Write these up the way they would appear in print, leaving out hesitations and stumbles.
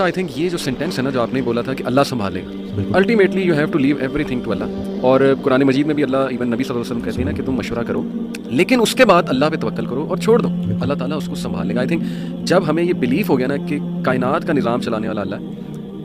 I think یہ جو sentence ہے نا جو آپ نے بولا تھا کہ اللہ سنبھالے گا، ultimately you have to leave everything to اللہ. اور قرآن مجید میں بھی اللہ ایون نبی صلی اللہ علیہ وسلم کہتے ہیں نا کہ تم مشورہ کرو لیکن اس کے بعد اللہ پہ توکل کرو اور چھوڑ دو، اللہ تعالیٰ اس کو سنبھال لے گا. آئی تھنک جب ہمیں یہ بلیف ہو گیا نا کہ کائنات کا نظام چلانے والا اللہ ہے،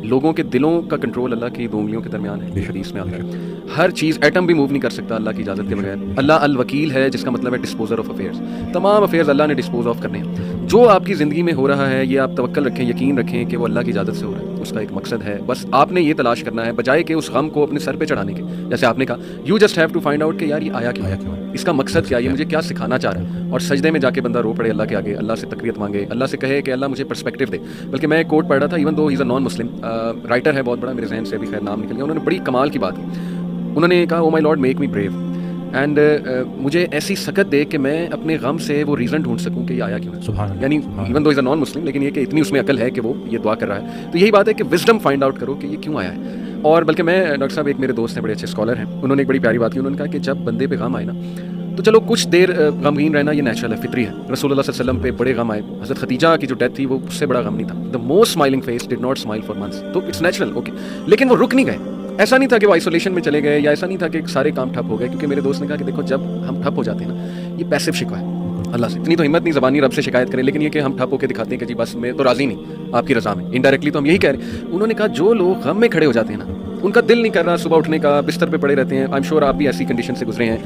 لوگوں کے دلوں کا کنٹرول اللہ کی دو انگلیوں کے درمیان ہے، حدیث میں آتا ہے. ہر چیز ایٹم بھی موو نہیں کر سکتا اللہ کی اجازت کے بغیر. اللہ الوکیل ہے جس کا مطلب ہے ڈسپوزر آف افیئرس. تمام افیئرز اللہ نے ڈسپوز آف کرنے ہیں. جو آپ کی زندگی میں ہو رہا ہے یہ آپ توکل رکھیں، یقین رکھیں کہ وہ اللہ کی اجازت سے ہو رہا ہے، اس کا ایک مقصد ہے. بس آپ نے یہ تلاش کرنا ہے بجائے کہ اس غم کو اپنے سر پہ چڑھانے کے. جیسے آپ نے کہا you just have to find out کہ یار یہ آیا کیوں ہے، اس کا مقصد کیا ہے، یہ مجھے کیا سکھانا چاہ رہا ہے. اور سجدے میں جا کے بندہ رو پڑے اللہ کے آگے، اللہ سے تقویت مانگے، اللہ سے کہے کہ اللہ مجھے پرسپیکٹیو دے. بلکہ میں ایک کوٹ پڑھ رہا تھا، ایون دو ہی از اے نان مسلم رائٹر ہے بہت بڑا، میرے ذہن سے ابھی خیر نام نکل گیا، انہوں نے بڑی کمال کی بات کی. انہوں نے کہا oh my Lord make me brave and مجھے ایسی سکت دے کہ میں اپنے غم سے وہ ریزن ڈھونڈ سکوں کہ یہ آیا کیوں ہے. یعنی ایون دو از اے نان مسلم لیکن یہ کہ اتنی اس میں عقل ہے کہ وہ یہ دعا کر رہا ہے. تو یہی بات ہے کہ وزڈم فائنڈ آؤٹ کرو کہ یہ کیوں آیا ہے. اور بلکہ میں ڈاکٹر صاحب ایک میرے دوست ہیں بڑے اچھے اسکالر ہیں، انہوں نے ایک بڑی پیاری بات کی. انہوں نے کہا کہ جب بندے پہ غم آئے نا تو چلو کچھ دیر غمگین رہنا یہ نیچرل ہے، فطری ہے. رسول اللہ صلی اللہ علیہ وسلم پہ بڑے غم آئے، حضرت خدیجہ کی جو ڈیتھ تھی وہ اس سے بڑا غم نہیں تھا. The most smiling face did not smile for months. تو اٹس نیچرل اوکے، لیکن وہ رک نہیں گئے. ایسا نہیں تھا کہ وہ آئسولیشن میں چلے گئے یا ایسا نہیں تھا کہ سارے کام ٹھپ ہو گئے. کیونکہ میرے دوست نے کہا کہ دیکھو جب ہم ٹھپ ہو جاتے ہیں نا یہ پیسو شکوہ ہے اللہ سے. اتنی تو ہمت نہیں زبانی رب سے شکایت کریں، لیکن یہ کہ ہم ٹھپ ہو کے دکھاتے ہیں کہ جی بس میں تو راضی نہیں آپ کی رضا میں. انڈائریکٹلی تو ہم یہی کہہ رہے ہیں. انہوں نے کہا جو لوگ غم میں کھڑے ہو جاتے ہیں نا ان کا دل نہیں کر رہا صبح اٹھنے کا، بستر پہ پڑے رہتے ہیں. آئی ایم شیور آپ بھی ایسی کنڈیشن سے گزرے ہیں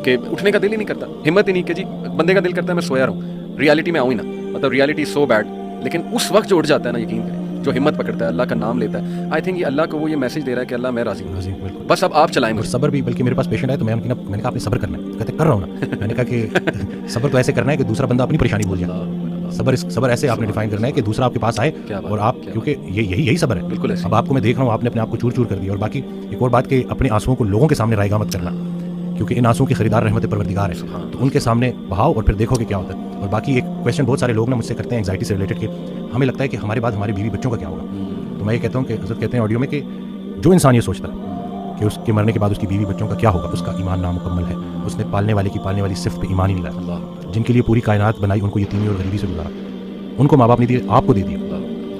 کہ اٹھنے کا دل ہی نہیں کرتا، ہمت ہی نہیں کہ جی بندے کا دل کرتا ہے میں سویا رہوں، ریالٹی میں آؤں ہی نا، مطلب ریالٹی سو بیڈ. لیکن اس وقت جو اٹھ جاتا ہے نا یقین کریں، جو ہمت پکڑتا ہے اللہ کا نام لیتا ہے، آئی تھنک یہ اللہ کو وہ یہ میسج دے رہا ہے کہ اللہ میں راضی ہوں، بس اب آپ چلائیں. صبر بھی، بلکہ میرے پاس پیشنٹ ہے تو میں نے کہا آپ نے صبر کرنا ہے، کہتے کر رہا ہوں نا. میں نے کہا کہ صبر تو ایسے کرنا ہے کہ دوسرا بندہ اپنی پریشانی بھول جائے. صبر ایسے آپ نے ڈیفائن کرنا ہے کہ دوسرا آپ کے پاس آئے اور آپ، کیونکہ یہی صبر ہے. بالکل. اب آپ کو میں دیکھ رہا ہوں آپ نے اپنے آپ کو چور چور کر دیا. اور باقی ایک اور بات کہ اپنے آنسوؤں کو لوگوں کے سامنے رائگاں مت کرنا، کیونکہ ان آنسوؤں کی خریدار رحمت پروردگار ہے، تو ان کے سامنے بہاؤ اور پھر دیکھو کہ کیا ہوتا ہے. اور باقی ایک کویشچن بہت سارے لوگ نا مجھ سے کرتے ہیں انگزائٹی سے ریلیٹڈ کہ ہمیں لگتا ہے کہ ہمارے بعد ہماری بیوی بچوں کا کیا ہوگا. تو میں یہ کہتا ہوں کہ حضرت کہتے ہیں آڈیو میں کہ جو انسان یہ سوچتا ہے کہ اس کے مرنے کے بعد اس کی بیوی بچوں کا کیا ہوگا، اس کا ایمان نامکمل ہے. اس نے پالنے والی صفت پہ ایمان ہی نہیں لایا. جن کے لیے پوری کائنات بنائی ان کو یتیمی اور غریبی سے گزارا، ان کو ماں باپ نہیں دیے، آپ کو دے دیے.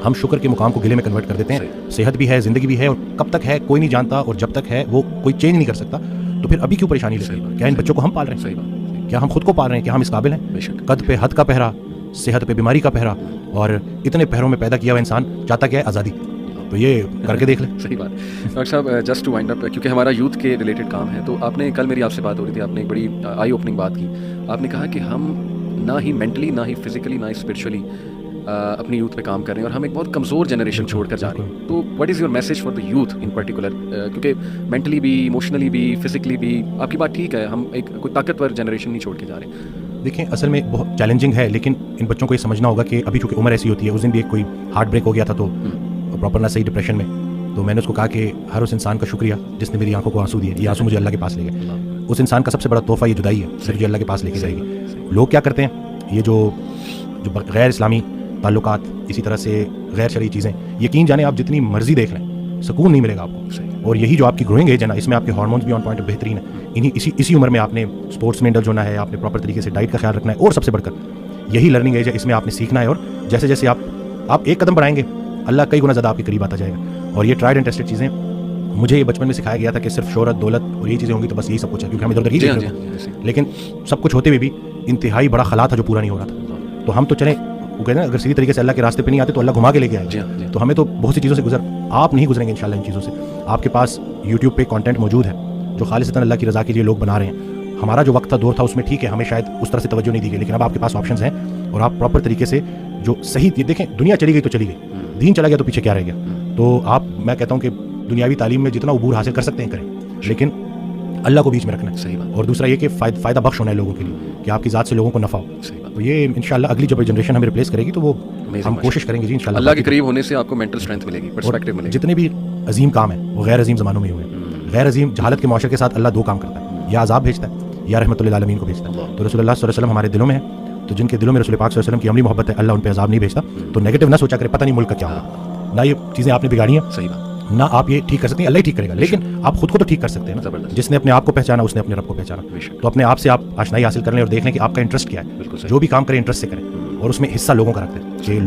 ہم شکر کے مقام کو گلے میں کنورٹ کر دیتے ہیں. صحت بھی ہے، زندگی بھی ہے، اور کب تک ہے کوئی نہیں جانتا، اور جب تک ہے وہ کوئی چینج نہیں کر سکتا. تو پھر ابھی کیوں پریشانی لے؟ کیا ان بچوں کو ہم پال رہے ہیں؟ کیا ہم خود کو پال رہے ہیں؟ کیا ہم اس قابل ہیں؟ قد پہ حد کا پہرا، صحت پہ بیماری کا پہرا، اور اتنے پہروں میں پیدا کیا ہوا انسان چاہتا کیا ہے؟ آزادی. تو یہ کر کے دیکھ لیں. صحیح بات. ڈاکٹر صاحب جسٹ ٹو وائنڈ اپ، کیونکہ ہمارا یوتھ کے ریلیٹڈ کام ہے، تو آپ نے کل میری آپ سے بات ہو رہی تھی، آپ نے ایک بڑی آئی اوپننگ بات کی. آپ نے کہا کہ ہم نہ ہی مینٹلی، نہ ہی فزیکلی، نہ ہی اسپرچولی اپنی یوتھ پہ کام کر رہے ہیں، اور ہم ایک بہت کمزور جنریشن چھوڑ کر جا رہے ہیں. تو what is your message for the youth in particular? کیونکہ مینٹلی بھی، ایموشنلی بھی، فزیکلی بھی آپ کی بات ٹھیک ہے، ہم ایک کوئی طاقتور جنریشن نہیں چھوڑ کے جا رہے. دیکھیں اصل میں بہت چیلنجنگ ہے، لیکن ان بچوں کو یہ سمجھنا ہوگا کہ ابھی چونکہ عمر ایسی ہوتی ہے. اس دن بھی ایک کوئی ہارٹ بریک ہو گیا تھا تو پراپر نہ صحیح ڈپریشن میں، تو میں نے اس کو کہا کہ ہر اس انسان کا شکریہ جس نے میری آنکھوں کو آنسو دیے. یہ آنسو مجھے اللہ کے پاس لے گئے. اس انسان کا سب سے بڑا تحفہ یہ جدائی ہے، صرف جو اللہ کے پاس لے کے جائے گی. لوگ کیا کرتے ہیں، یہ جو غیر اسلامی تعلقات، اسی طرح سے غیر شرعی چیزیں، یقین جانیں آپ جتنی مرضی دیکھ لیں سکون نہیں ملے گا آپ کو. اور یہی جو آپ کی گروئنگ ایج ہے نا، اس میں آپ کے ہارمونز بھی آن پوائنٹ بہترین ہیں. اسی عمر میں آپ نے اسپورٹس میں انڈلج ہونا ہے، آپ نے پراپر طریقے سے ڈائٹ کا خیال رکھنا ہے، اور سب سے بڑھ کر یہی لرننگ ایج ہے، اس میں آپ نے سیکھنا ہے. اور جیسے جیسے آپ ایک قدم بڑھائیں گے اللہ کئی گنا زیادہ آپ کے قریب آتا جائے گا. اور یہ ٹرائڈ اینڈ ٹیسٹڈ چیزیں، مجھے یہ بچپن میں سکھایا گیا تھا کہ صرف شہرت، دولت اور یہ چیزیں ہوں گی تو بس یہی سب کچھ ہے، کیونکہ ہم ادھر ادھر ہی دیکھ رہے ہیں. لیکن سب کچھ ہوتے ہوئے بھی انتہائی بڑا خلا تھا جو پورا نہیں ہو رہا تھا. تو ہم تو چلیں، وہ کہتے ہیں اگر صحیح طریقے سے اللہ کے راستے پہ نہیں آتے تو اللہ گھما کے لے کے آئے. تو ہمیں تو بہت سی چیزوں سے آپ نہیں گزریں گے انشاءاللہ ان چیزوں سے. آپ کے پاس یوٹیوب پہ کانٹینٹ موجود ہے جو خالصتاً اللہ کی رضا کے لیے لوگ بنا رہے ہیں. ہمارا جو وقت تھا، دور تھا، اس میں ٹھیک ہے ہمیں شاید اس طرح سے توجہ نہیں دی گئی، لیکن اب آپ کے پاس آپشنز ہیں، اور آپ پراپر طریقے سے جو صحیح دیکھیں. دنیا چلی گئی تو چلی گئی، دین چلا گیا تو پیچھے کیا رہ گیا. تو میں کہتا ہوں کہ دنیاوی تعلیم میں جتنا عبور حاصل کر سکتے ہیں کریں، لیکن اللہ کو بیچ میں رکھنا ہے. صحیح بات. اور دوسرا یہ کہ فائدہ بخش ہونا ہے لوگوں کے لیے، کہ آپ کی ذات سے لوگوں کو نفع ہو. تو یہ انشاءاللہ اگلی جب جنریشن ہمیں ریپلیس کرے گی تو وہ ہم کوشش کریں گے جی انشاءاللہ. اللہ کے قریب ہونے سے آپ کو مینٹل اسٹرینتھ ملے گی، پرسپیکٹیو ملے گی. جتنے بھی عظیم کام ہیں وہ غیر عظیم زمانوں میں ہوئے ہیں. غیر عظیم جہالت کے معاشرے کے ساتھ اللہ دو کام کرتا ہے، یا عذاب بھیجتا ہے یا رحمت للعالمین کو بھیجتا ہے. تو رسول اللہ صلی اللہ علیہ وسلم ہمارے دلوں میں ہے، تو جن کے دلوں میں رسول پاک صلی اللہ علیہ وسلم کی عملی محبت ہے اللہ ان پہ عذاب نہیں بھیجتا. تو نیگیٹو نہ سوچا کرے، پتہ نہیں ملک کا کیا ہوگا. نہ یہ چیزیں آپ نے بگاڑی ہیں، صحیح بات، نہ آپ یہ ٹھیک کر سکتے ہیں، اللہ ہی ٹھیک کرے گا. لیکن آپ خود کو تو ٹھیک کر سکتے ہیں نا. جس نے اپنے آپ کو پہچانا اس نے اپنے رب کو پہچانا. تو اپنے آپ سے آپ آشنائی حاصل کر لیں اور دیکھ لیں کہ آپ کا انٹرسٹ کیا ہے. جو بھی کام کریں انٹرسٹ سے کریں، اور اس میں حصہ لوگوں کا رکھتے ہیں کہ